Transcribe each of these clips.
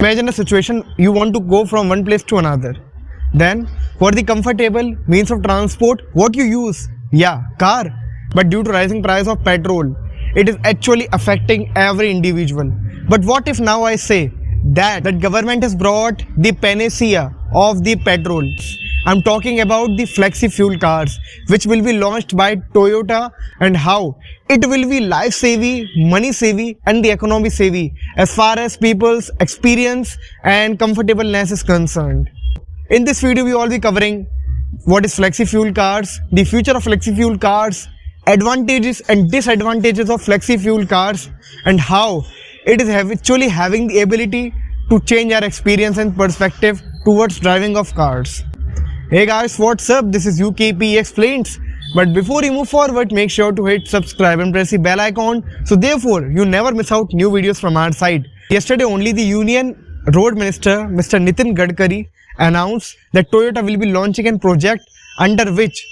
Imagine a situation you want to go from one place to another. Then, for the comfortable means of transport, what you use? Yeah, car. But due to rising price of petrol, it is actually affecting every individual. But what if now I say that government has brought the panacea of the petrol? I'm talking about the flexi fuel cars, which will be launched by Toyota, and how it will be life saving, money saving, and the economy saving as far as people's experience and comfortableness is concerned. In this video, we will be covering what is flexi fuel cars, the future of flexi fuel cars, advantages and disadvantages of flexi fuel cars, and how it is actually having the ability to change our experience and perspective towards driving of cars. Hey guys, what's up? This is UKP Explains. But before we move forward, make sure to hit subscribe and press the bell icon, so therefore you never miss out new videos from our side. Yesterday only the Union Road Minister Mr. Nitin Gadkari announced that Toyota will be launching a project under which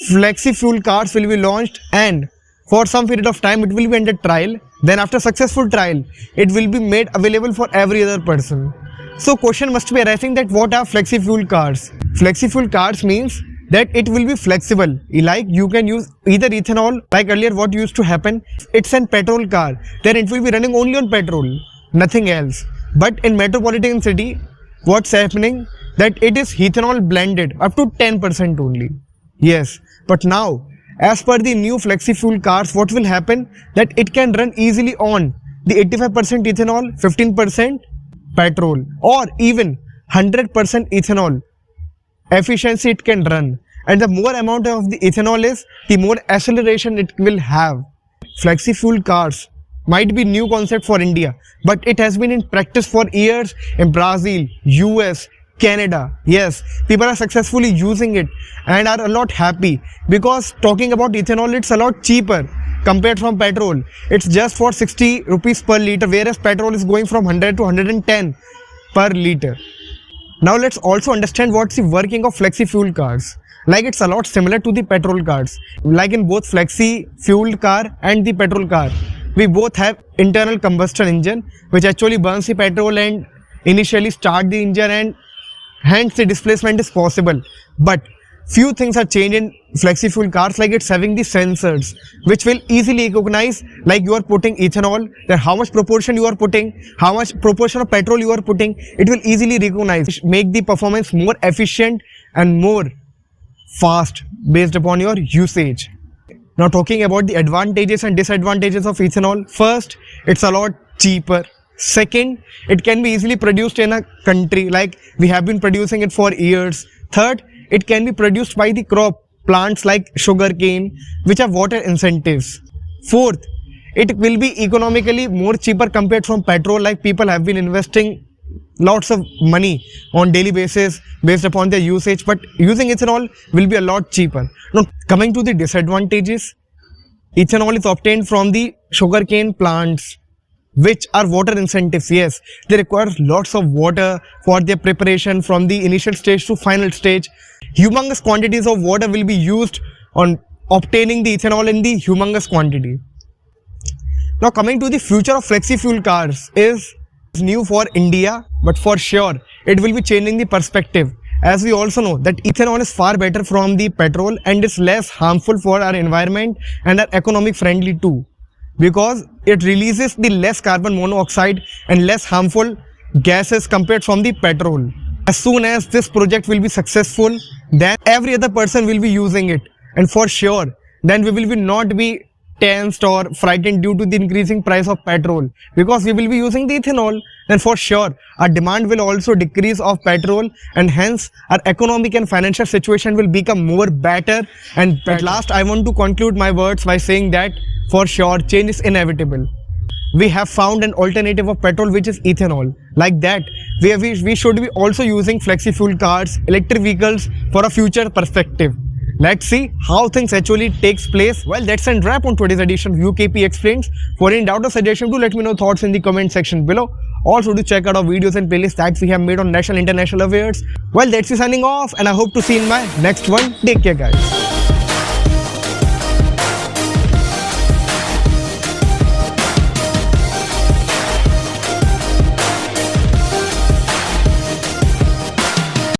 flexi fuel cars will be launched, and for some period of time it will be under trial. Then after successful trial, it will be made available for every other person. So question must be arising that what are flexi fuel cars? Flexi fuel cars means that it will be flexible, like you can use either ethanol, like earlier what used to happen, it's a petrol car, then it will be running only on petrol, nothing else. But in metropolitan city, what's happening, that it is ethanol blended up to 10% only. Yes, but now as per the new flexi fuel cars, what will happen, that it can run easily on the 85% ethanol, 15% petrol, or even 100% ethanol efficiency it can run. And the more amount of the ethanol is, the more acceleration it will have. Flexi fuel cars might be new concept for India, but it has been in practice for years in Brazil, US, Canada. Yes, people are successfully using it and are a lot happy, because talking about ethanol, it's a lot cheaper compared from petrol. It's just for 60 rupees per liter, whereas petrol is going from 100 to 110 per liter. Now let's also understand what's the working of flexi fuel cars. Like it's a lot similar to the petrol cars. Like in both flexi fuel car and the petrol car, we both have internal combustion engine which actually burns the petrol and initially start the engine, and hence the displacement is possible. But few things are changed in flexi fuel cars, like it's having the sensors which will easily recognize, like you are putting ethanol, then how much proportion you are putting, how much proportion of petrol you are putting, it will easily recognize, make the performance more efficient and more fast based upon your usage. Now talking about the advantages and disadvantages of ethanol, first, it's a lot cheaper. Second, it can be easily produced in a country, like we have been producing it for years. Third, it can be produced by the crop plants like sugarcane, which have water incentives. Fourth, it will be economically more cheaper compared from petrol, like people have been investing lots of money on daily basis based upon their usage, but using ethanol will be a lot cheaper. Now coming to the disadvantages, ethanol is obtained from the sugarcane plants, which are water incentives. Yes, they require lots of water for their preparation from the initial stage to final stage. Humongous quantities of water will be used on obtaining the ethanol in the humongous quantity. Now coming to the future of flexi fuel cars is new for India, but for sure it will be changing the perspective, as we also know that ethanol is far better from the petrol and is less harmful for our environment and are economic friendly too, because it releases the less carbon monoxide and less harmful gases compared from the petrol. As soon as this project will be successful, then every other person will be using it, and for sure then we will not be tensed or frightened due to the increasing price of petrol, because we will be using the ethanol. Then for sure our demand will also decrease of petrol, and hence our economic and financial situation will become more better. And at last I want to conclude my words by saying that for sure change is inevitable. We have found an alternative of petrol, which is ethanol. Like that, we should be also using flexi fuel cars, electric vehicles for a future perspective. Let's see how things actually takes place. Well, that's a wrap on today's edition of UKP Explains. For any doubt or suggestion, do let me know thoughts in the comment section below. Also do check out our videos and playlists that we have made on national and international affairs. Well, that's me signing off, and I hope to see you in my next one. Take care guys.